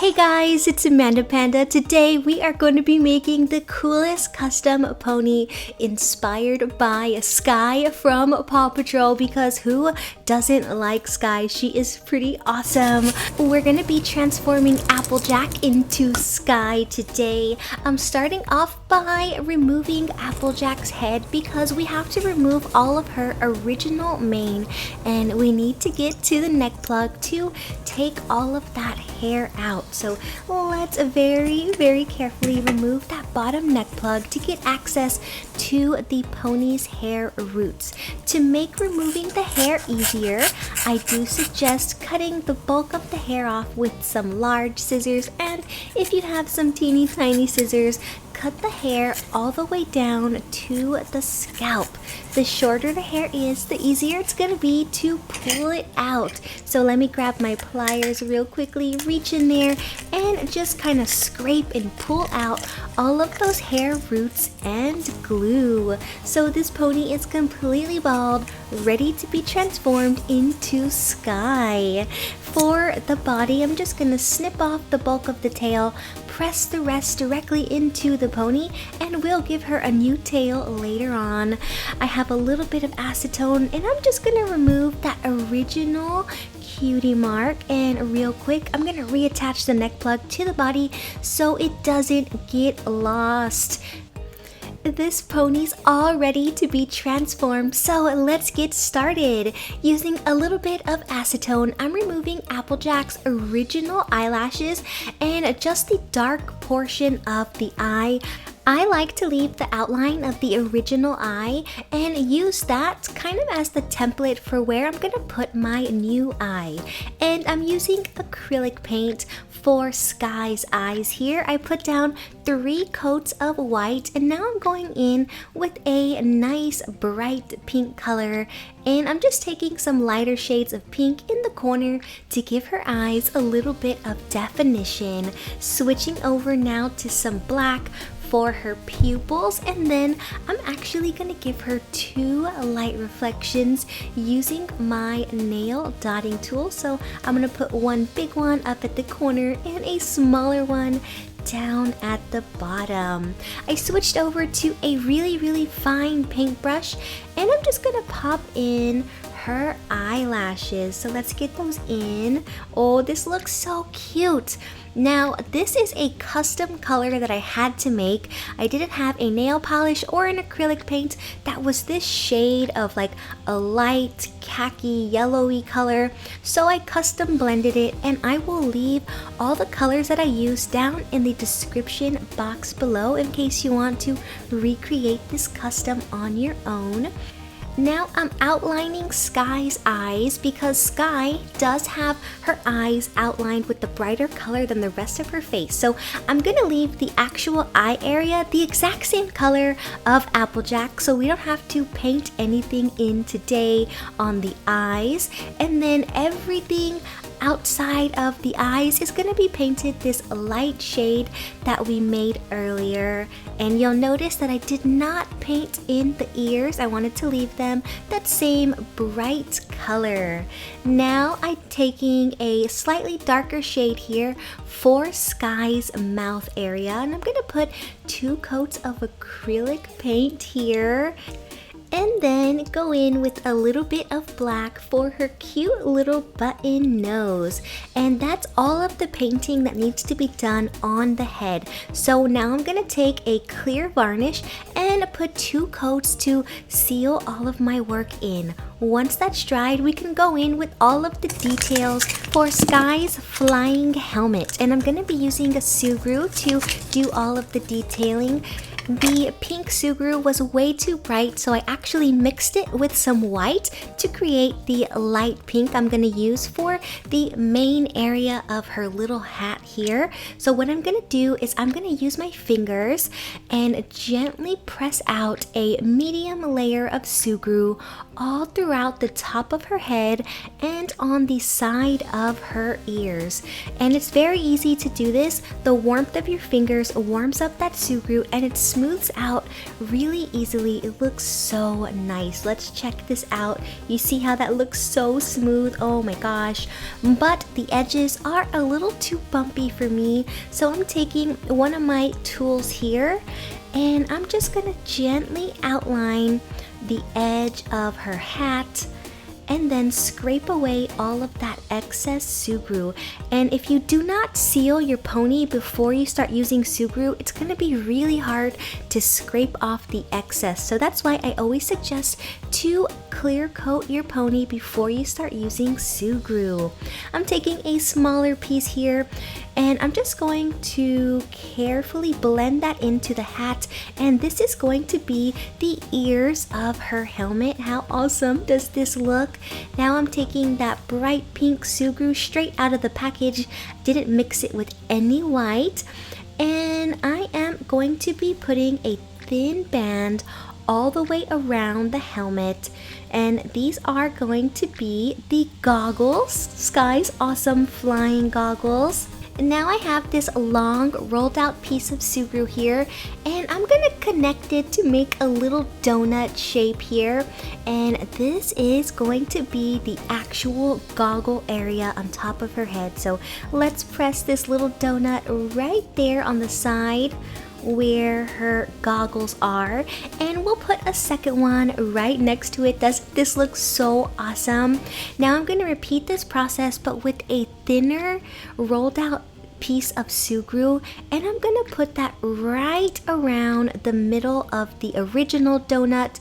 Hey guys, it's MandaPanda. Today we are going to be making the coolest custom pony inspired by Skye from Paw Patrol, because who doesn't like Skye? She is pretty awesome. We're going to be transforming Applejack into Skye today. I'm starting off by removing Applejack's head because we have to remove all of her original mane, and we need to get to the neck plug to take all of that hair out. So let's very carefully remove that bottom neck plug to get access to the pony's hair roots. To make removing the hair easier, I do suggest cutting the bulk of the hair off with some large scissors, and if you have some teeny tiny scissors, cut the hair all the way down to the scalp. The shorter the hair is, the easier it's gonna be to pull it out. So let me grab my pliers real quickly, reach in there, and just kind of scrape and pull out all of those hair roots and glue. So this pony is completely bald, ready to be transformed into Skye. For the body, I'm just gonna snip off the bulk of the tail, press the rest directly into the pony, and we'll give her a new tail later on. I have a little bit of acetone, and I'm just gonna remove that original cutie mark, and real quick I'm gonna reattach the neck plug to the body so it doesn't get lost. This pony's all ready to be transformed, so let's get started. Using a little bit of acetone, I'm removing Applejack's original eyelashes and just the dark portion of the eye. I like to leave the outline of the original eye and use that kind of as the template for where I'm gonna put my new eye. And I'm using acrylic paint for Skye's eyes here. I put down 3 coats of white, and now I'm going in with a nice bright pink color, and I'm just taking some lighter shades of pink in the corner to give her eyes a little bit of definition. Switching over now to some black for her pupils, and then I'm actually gonna give her 2 light reflections using my nail dotting tool. So I'm gonna put one big one up at the corner and a smaller one down at the bottom. I switched over to a really fine paintbrush, and I'm just gonna pop in her eyelashes. So let's get those in. Oh, this looks so cute. Now, this is a custom color that I had to make. I didn't have a nail polish or an acrylic paint that was this shade of like a light khaki yellowy color, so I custom blended it, and I will leave all the colors that I use down in the description box below in case you want to recreate this custom on your own. Now I'm outlining Skye's eyes because Skye does have her eyes outlined with the brighter color than the rest of her face. So I'm gonna leave the actual eye area the exact same color of Applejack, so we don't have to paint anything in today on the eyes. And then everything outside of the eyes is going to be painted this light shade that we made earlier. And you'll notice that I did not paint in the ears. I wanted to leave them that same bright color. Now I'm taking a slightly darker shade here for Skye's mouth area, and I'm going to put 2 coats of acrylic paint here, and then go in with a little bit of black for her cute little button nose. And that's all of the painting that needs to be done on the head. So now I'm gonna take a clear varnish and put 2 coats to seal all of my work in. Once that's dried, we can go in with all of the details for Skye's flying helmet. And I'm gonna be using a Sugru to do all of the detailing. The pink Sugru was way too bright, so I actually mixed it with some white to create the light pink I'm going to use for the main area of her little hat here. So what I'm going to do is I'm going to use my fingers and gently press out a medium layer of Sugru all throughout the top of her head and on the side of her ears. And it's very easy to do this. The warmth of your fingers warms up that Sugru, and it smells smooths out really easily. It looks so nice. Let's check this out. You see how that looks so smooth? Oh my gosh. But the edges are a little too bumpy for me, so I'm taking one of my tools here and I'm just gonna gently outline the edge of her hat and then scrape away all of that excess sugru. And if you do not seal your pony before you start using sugru, it's gonna be really hard to scrape off the excess. So that's why I always suggest to clear coat your pony before you start using sugru. I'm taking a smaller piece here and I'm just going to carefully blend that into the hat, and this is going to be the ears of her helmet. How awesome does this look? Now I'm taking that bright pink sugru straight out of the package, didn't mix it with any white, and I am going to be putting a thin band all the way around the helmet, and these are going to be the goggles, Skye's awesome flying goggles. Now I have this long rolled out piece of sugru here, and I'm gonna connect it to make a little donut shape here, and this is going to be the actual goggle area on top of her head. So let's press this little donut right there on the side where her goggles are, and we'll put a second one right next to it. Doesn't this look so awesome? Now I'm going to repeat this process but with a thinner rolled out piece of sugru, and I'm gonna put that right around the middle of the original donut,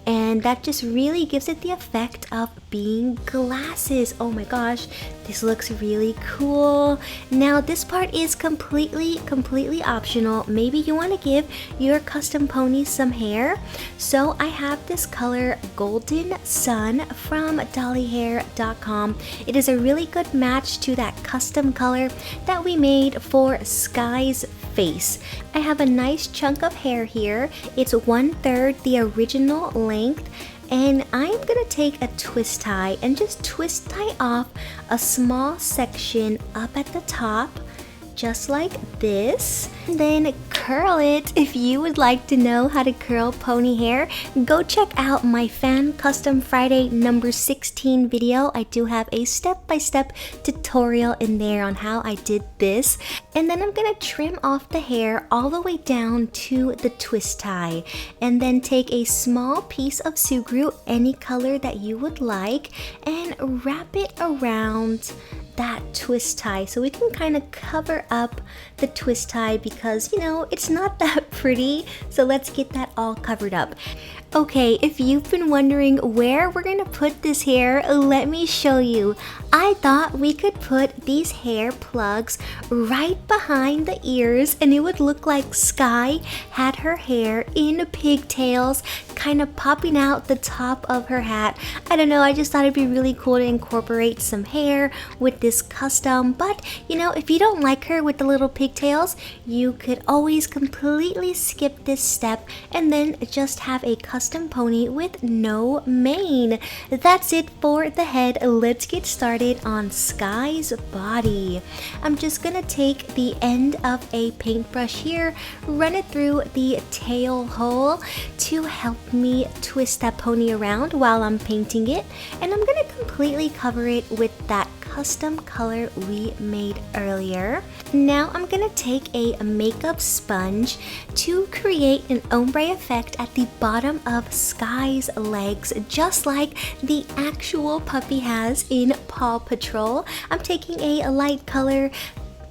and that just really gives it the effect of being glasses. Oh my gosh, this looks really cool. Now this part is completely optional. Maybe you want to give your custom pony some hair, so I have this color Golden Sun from dollyhair.com. It is a really good match to that custom color that we made for Skye's face. I have a nice chunk of hair here. It's 1/3 the original length, and I'm gonna take a twist tie and just twist tie off a small section up at the top, just like this, and then curl it. If you would like to know how to curl pony hair, go check out my Fan Custom Friday number 16 video. I do have a step-by-step tutorial in there on how I did this. And then I'm gonna trim off the hair all the way down to the twist tie, and then take a small piece of sugru, any color that you would like, and wrap it around that twist tie so we can kind of cover up the twist tie, because you know it's not that pretty. So let's get that all covered up. Okay, if you've been wondering where we're gonna put this hair, let me show you. I thought we could put these hair plugs right behind the ears, and it would look like Skye had her hair in pigtails kind of popping out the top of her hat. I don't know, I just thought it'd be really cool to incorporate some hair with this custom. But you know, if you don't like her with the little pigtails, you could always completely skip this step and then just have a custom pony with no mane. That's it for the head. Let's get started on Skye's body. I'm just gonna take the end of a paintbrush here, run it through the tail hole to help me twist that pony around while I'm painting it, and I'm gonna completely cover it with that custom color we made earlier. Now I'm gonna take a makeup sponge to create an ombre effect at the bottom of Skye's legs, just like the actual puppy has in Paw Patrol. I'm taking a light color,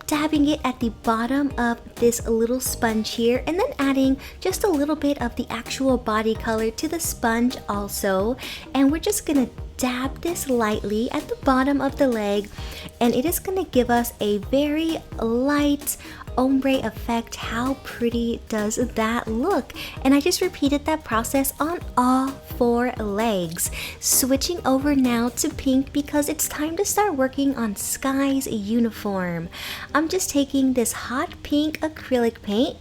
dabbing it at the bottom of this little sponge here, and then adding just a little bit of the actual body color to the sponge also, and we're just gonna dab this lightly at the bottom of the leg, and it is going to give us a very light ombre effect. How pretty does that look? And I just repeated that process on all 4 legs. Switching over now to pink because it's time to start working on Skye's uniform. I'm just taking this hot pink acrylic paint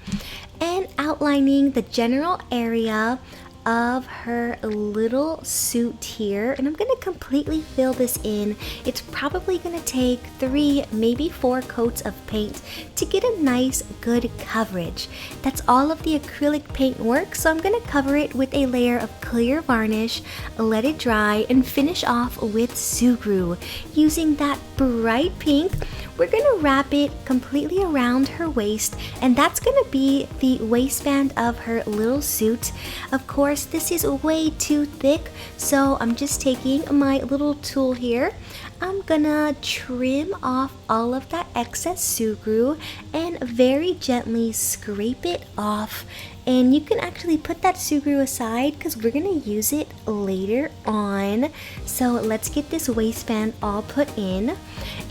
and outlining the general area of her little suit here, and I'm gonna completely fill this in. It's probably gonna take 3, maybe 4 coats of paint to get a nice good coverage. That's all of the acrylic paint work, so I'm gonna cover it with a layer of clear varnish, let it dry, and finish off with Sugru. Using that bright pink, we're gonna wrap it completely around her waist, and that's gonna be the waistband of her little suit. Of course, this is way too thick, so I'm just taking my little tool here. I'm gonna trim off all of that excess Sugru and very gently scrape it off. And you can actually put that Sugru aside because we're gonna use it later on. So let's get this waistband all put in.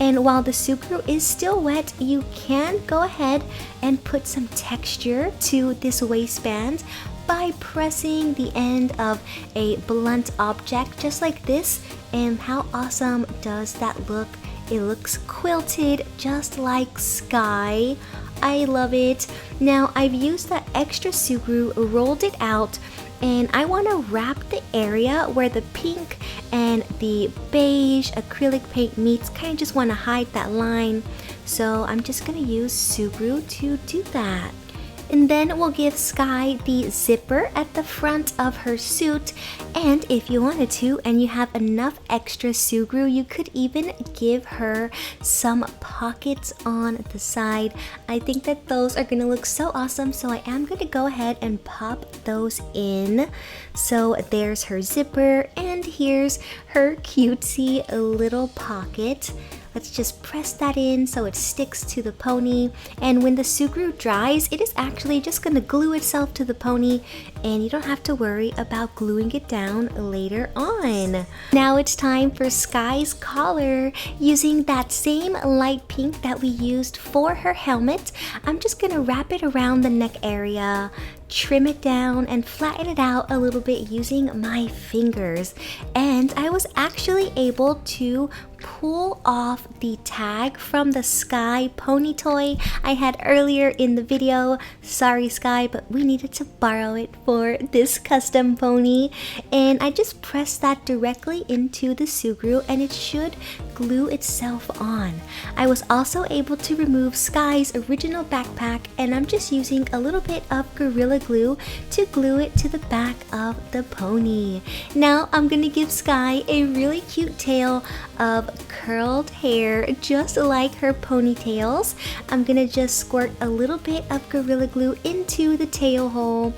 And while the Sugru is still wet, you can go ahead and put some texture to this waistband by pressing the end of a blunt object just like this. And how awesome does that look? It looks quilted just like Skye. I love it. Now I've used that extra Sugru, rolled it out, and I want to wrap the area where the pink and the beige acrylic paint meets. Kind of just want to hide that line. So I'm just going to use Sugru to do that. And then we'll give Skye the zipper at the front of her suit, and if you wanted to and you have enough extra Sugru, you could even give her some pockets on the side. I think that those are going to look so awesome, so I am going to go ahead and pop those in. So there's her zipper, and here's her cutesy little pocket. Let's just press that in so it sticks to the pony, and when the Sugru dries, it is actually just going to glue itself to the pony, and you don't have to worry about gluing it down later on. Now it's time for Skye's collar. Using that same light pink that we used for her helmet, I'm just going to wrap it around the neck area, trim it down, and flatten it out a little bit using my fingers. And I was actually able to pull off the tag from the Skye pony toy I had earlier in the video. Sorry Skye, but we needed to borrow it for this custom pony. And I just pressed that directly into the Sugru, and it should glue itself on. I was also able to remove Skye's original backpack, and I'm just using a little bit of Gorilla Glue to glue it to the back of the pony. Now I'm gonna give Skye a really cute tail of curled hair just like her ponytails. I'm gonna just squirt a little bit of Gorilla Glue into the tail hole,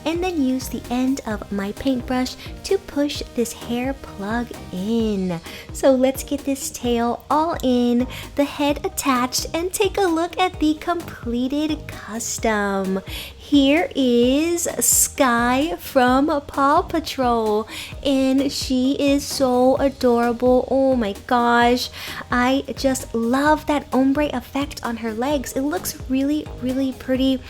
and then use the end of my paintbrush to push this hair plug in. So let's get this tail all in, the head attached, and take a look at the completed custom. Here is Skye from Paw Patrol, and she is so adorable. Oh my gosh, I just love that ombre effect on her legs. It looks really, really pretty.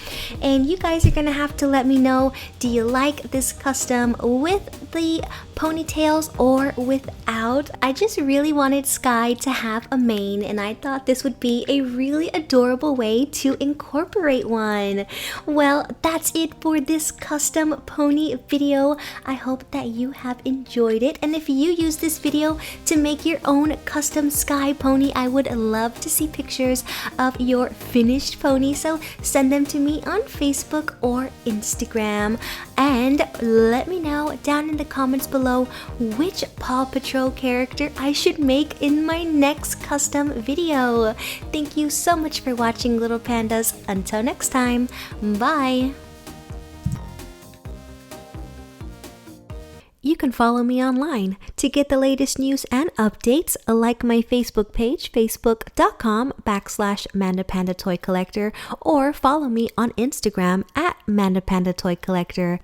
And you guys are gonna have to let me know, do you like this custom with the ponytails or without? I just really wanted Skye to have a mane, and I thought this would be a really adorable way to incorporate one. Well, that's it for this custom pony video. I hope that you have enjoyed it, and if you use this video to make your own custom Skye pony, I would love to see pictures of your finished pony, so send them to me on Facebook or Instagram, and let me know down in the comments below which Paw Patrol character I should make in my next custom video. Thank you so much for watching, little pandas. Until next time, bye! You can follow me online to get the latest news and updates. Like my Facebook page, facebook.com/MandaPanda Toy Collector, or follow me on Instagram at MandaPanda Toy Collector.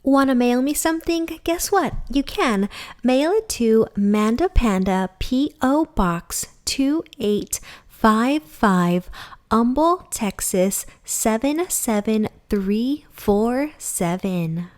Want to mail me something? Guess what? You can. Mail it to MandaPanda, P.O. Box 2855, Humble, Texas 77347.